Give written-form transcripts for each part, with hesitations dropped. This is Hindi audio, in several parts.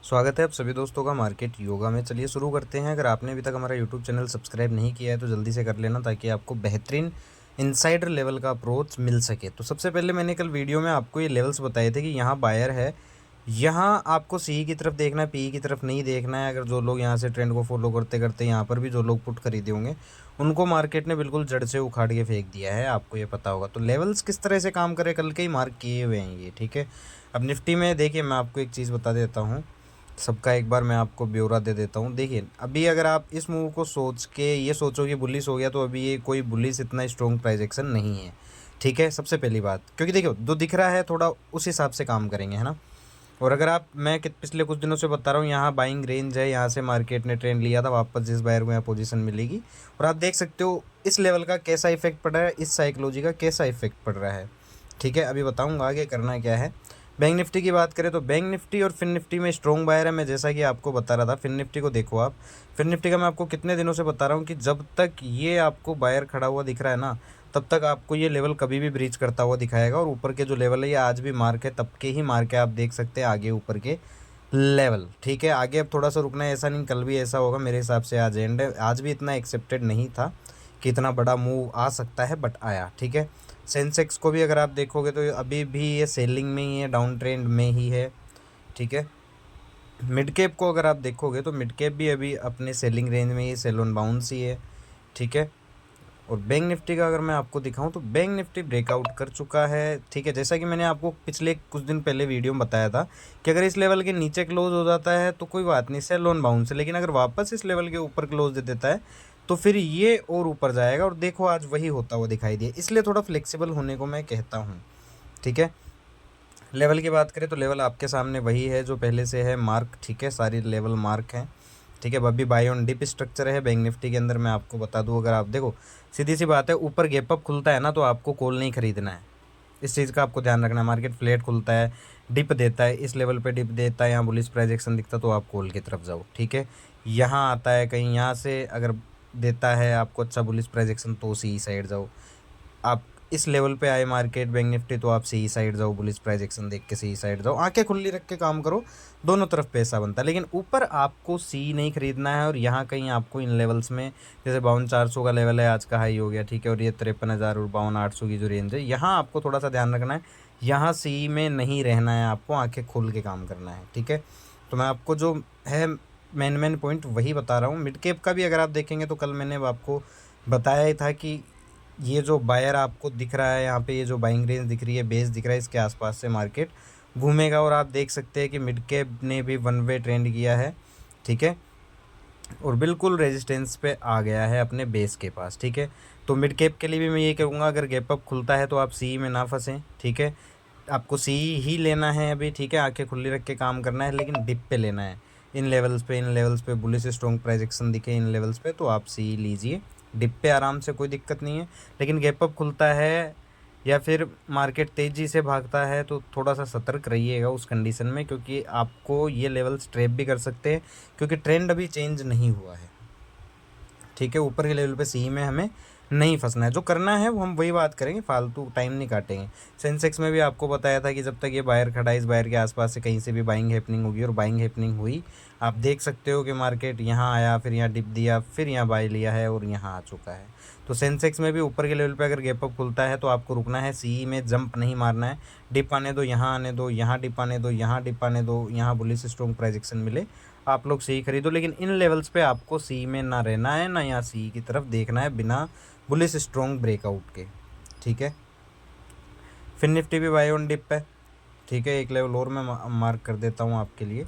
स्वागत है आप सभी दोस्तों का मार्केट योगा में। चलिए शुरू करते हैं। अगर आपने अभी तक हमारा यूट्यूब चैनल सब्सक्राइब नहीं किया है तो जल्दी से कर लेना, ताकि आपको बेहतरीन इनसाइडर लेवल का अप्रोच मिल सके। तो सबसे पहले मैंने कल वीडियो में आपको ये लेवल्स बताए थे कि यहाँ बायर है, यहाँ आपको सी की तरफ देखना है, पी की तरफ नहीं देखना है। अगर जो लोग यहाँ से ट्रेंड को फॉलो करते करते यहाँ पर भी जो लोग पुट खरीदे होंगे उनको मार्केट ने बिल्कुल जड़ से उखाड़ के फेंक दिया है, आपको ये पता होगा। तो लेवल्स किस तरह से काम करे कल के ही मार्क किए हुए हैं ये, ठीक है। अब निफ्टी में देखिए, मैं आपको एक चीज़ बता देता हूँ, सबका एक बार मैं आपको ब्यौरा दे देता हूँ। देखिए अभी अगर आप इस मूव को सोच के ये सोचो कि बुलिश हो गया, तो अभी ये कोई बुलिश इतना स्ट्रॉन्ग प्राइस एक्शन नहीं है, ठीक है। सबसे पहली बात, क्योंकि देखिए जो दिख रहा है थोड़ा उस हिसाब से काम करेंगे, है ना। और अगर आप, मैं पिछले कुछ दिनों से बता रहा हूँ, यहाँ बाइंग रेंज है, यहाँ से मार्केट ने ट्रेंड लिया था, वापस जिस बायर को यहाँ पोजीशन मिलेगी। और आप देख सकते हो इस लेवल का कैसा इफेक्ट पड़ रहा है, इस साइकोलॉजी का कैसा इफेक्ट पड़ रहा है, ठीक है। अभी बताऊँगा आगे करना क्या है। बैंक निफ्टी की बात करें तो बैंक निफ्टी और फिन निफ्टी में स्ट्रॉन्ग बायर है। मैं जैसा कि आपको बता रहा था, फिन निफ्टी को देखो आप। फिन निफ्टी का मैं आपको कितने दिनों से बता रहा हूँ कि जब तक ये आपको बायर खड़ा हुआ दिख रहा है ना, तब तक आपको ये लेवल कभी भी ब्रीच करता हुआ दिखाएगा। और ऊपर के जो लेवल है ये आज भी मार्क है, तब के ही मार्क है, आप देख सकते हैं आगे ऊपर के लेवल, ठीक है। आगे अब थोड़ा सा रुकना है, ऐसा नहीं कल भी ऐसा होगा मेरे हिसाब से। आज एंड है, आज भी इतना एक्सेप्टेड नहीं था कि इतना बड़ा मूव आ सकता है, बट आया, ठीक है। सेंसेक्स को भी अगर आप देखोगे तो अभी भी ये सेलिंग में ही है, डाउन ट्रेंड में ही है, ठीक है। मिड कैप को अगर आप देखोगे तो मिड कैप भी अभी अपने सेलिंग रेंज में ही, सेल ऑन बाउंस ही है, ठीक है। और बैंक निफ्टी का अगर मैं आपको दिखाऊं तो बैंक निफ्टी ब्रेकआउट कर चुका है, ठीक है। जैसा कि मैंने आपको पिछले कुछ दिन पहले वीडियो में बताया था कि अगर इस लेवल के नीचे क्लोज हो जाता है तो कोई बात नहीं, सेल ऑन बाउंस है। लेकिन अगर वापस इस लेवल के ऊपर क्लोज दे देता है तो फिर ये और ऊपर जाएगा। और देखो आज वही होता हुआ दिखाई दिया, इसलिए थोड़ा फ्लेक्सिबल होने को मैं कहता हूँ, ठीक है। लेवल की बात करें तो लेवल आपके सामने वही है जो पहले से है, मार्क, ठीक है। सारी लेवल मार्क हैं, ठीक है। अभी बाय ऑन डिप स्ट्रक्चर है बैंक निफ्टी के अंदर। मैं आपको बता दूं, अगर आप देखो, सीधी सी बात है, ऊपर गैप अप खुलता है ना तो आपको कॉल नहीं खरीदना है। इस चीज़ का आपको ध्यान रखना है। मार्केट फ्लैट खुलता है, डिप देता है, इस लेवल पे डिप देता है, यहाँ बुलिश प्राइजेक्शन दिखता है तो आप कॉल की तरफ जाओ, ठीक है। यहाँ आता है कहीं, यहाँ से अगर देता है आपको अच्छा बुलिश प्राइजेक्शन तो सी साइड जाओ। आप इस लेवल पे आए मार्केट बैंक निफ्टी तो आप सी साइड जाओ, बुलिश प्राइस एक्शन देख के सी साइड जाओ, आंखें खुली रख के काम करो, दोनों तरफ पैसा बनता है। लेकिन ऊपर आपको सी नहीं खरीदना है। और यहाँ कहीं आपको इन लेवल्स में, जैसे 52,400 का लेवल है, आज का हाई हो गया, ठीक है। और ये 53,000 और 52,800 की जो रेंज है, यहाँ आपको थोड़ा सा ध्यान रखना है। यहाँ सी में नहीं रहना है, आपको आंखें खोल के काम करना है, ठीक है। तो मैं आपको जो है मेन पॉइंट वही बता रहा हूँ। मिड कैप का भी अगर आप देखेंगे तो कल मैंने आपको बताया ही था कि ये जो बायर आपको दिख रहा है यहाँ पे, ये जो बाइंग रेंज दिख रही है, बेस दिख रहा है, इसके आसपास से मार्केट घूमेगा। और आप देख सकते हैं कि मिड कैप ने भी वन वे ट्रेंड किया है, ठीक है। और बिल्कुल रेजिस्टेंस पे आ गया है अपने बेस के पास, ठीक है। तो मिड कैप के लिए भी मैं ये कहूँगा, अगर गैप अप खुलता है तो आप सी में ना फंसें, ठीक है। आपको सी ही लेना है अभी, ठीक है। आंखें खुली रख के काम करना है, लेकिन डिप पे लेना है। इन लेवल्स पे बुलिश स्ट्रॉन्ग प्राइस एक्शन दिखे इन लेवल्स पे तो आप सी लीजिए, डिप पे आराम से, कोई दिक्कत नहीं है। लेकिन गैप अप खुलता है या फिर मार्केट तेज़ी से भागता है तो थोड़ा सा सतर्क रहिएगा उस कंडीशन में, क्योंकि आपको ये लेवल्स ट्रैप भी कर सकते हैं, क्योंकि ट्रेंड अभी चेंज नहीं हुआ है, ठीक है। ऊपर के लेवल पे सी में हमें नहीं फंसना है। जो करना है वो हम वही बात करेंगे, फालतू टाइम नहीं काटेंगे। सेंसेक्स में भी आपको बताया था कि जब तक ये बायर खड़ा है, इस बायर के आसपास से कहीं से भी बाइंग हैपनिंग होगी, और बाइंग हैपनिंग हुई। आप देख सकते हो कि मार्केट यहाँ आया, फिर यहाँ डिप दिया, फिर यहाँ बाय लिया है और यहाँ आ चुका है। तो सेंसेक्स में भी ऊपर के लेवल पे अगर गैप अप खुलता है तो आपको रुकना है, सी में जंप नहीं मारना है। डिप आने दो, यहाँ आने दो, यहाँ डिप आने दो, यहाँ डिप आने दो, यहाँ बुलिश स्ट्रॉन्ग प्राइजेक्शन मिले, आप लोग सी खरीदो। लेकिन इन लेवल्स पे आपको सी में ना रहना है, ना यहाँ सी की तरफ देखना है बिना बुलिश स्ट्रॉन्ग ब्रेकआउट के, ठीक है। फिर निफ्टी भी बाय ऑन डिप है, ठीक है। एक लेवल और मैं मार्क कर देता हूँ आपके लिए,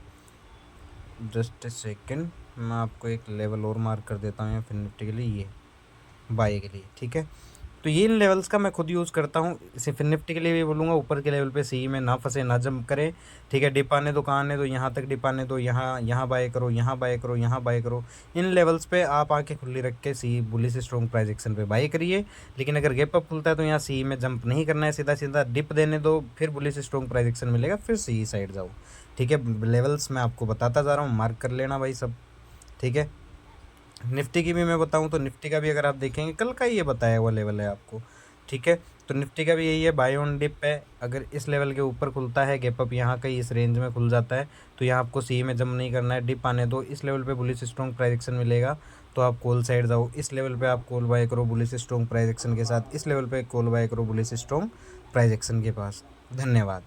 जस्ट ए सेकेंड। मैं आपको एक लेवल और मार्क कर देता हूँ फिर निफ्टी के लिए, ये बाय के लिए, ठीक है। तो ये इन लेवल्स का मैं खुद यूज़ करता हूँ। इसे फिर निफ्टी के लिए भी बोलूँगा, ऊपर के लेवल पे सी में ना फंसे, ना जंप करे, ठीक है। डिप आने दो, कहाँ आने दो, यहाँ तक डिप आने दो, यहाँ बाय करो, यहाँ बाय करो, यहाँ बाय करो। इन लेवल्स पे आप आंखें खुली रख के सी बुलिश स्ट्रॉन्ग प्राइस एक्शन पे बाय करिए। लेकिन अगर गैप अप खुलता है तो यहाँ सी में जंप नहीं करना है, सीधा सीधा डिप देने दो, फिर बुलिश स्ट्रॉन्ग प्राइस एक्शन मिलेगा, फिर सी साइड जाओ, ठीक है। लेवल्स मैं आपको बताता जा रहा हूँ, मार्क कर लेना भाई सब, ठीक है। निफ्टी की भी मैं बताऊं तो निफ्टी का भी अगर आप देखेंगे, कल का ही ये बताया हुआ लेवल है आपको, ठीक है। तो निफ्टी का भी यही है, बाय ऑन डिप है। अगर इस लेवल के ऊपर खुलता है, गैप अप यहाँ कहीं इस रेंज में खुल जाता है, तो यहाँ आपको सी में जंप नहीं करना है, डिप आने दो। इस लेवल पे बुलिश स्ट्रॉन्ग प्राइस एक्शन मिलेगा तो आप कॉल साइड जाओ। इस लेवल पे आप कॉल बाय करो बुलिश स्ट्रॉन्ग प्राइस एक्शन के साथ, इस लेवल पे कॉल बाय करो बुलिश स्ट्रॉन्ग प्राइस एक्शन के पास। धन्यवाद।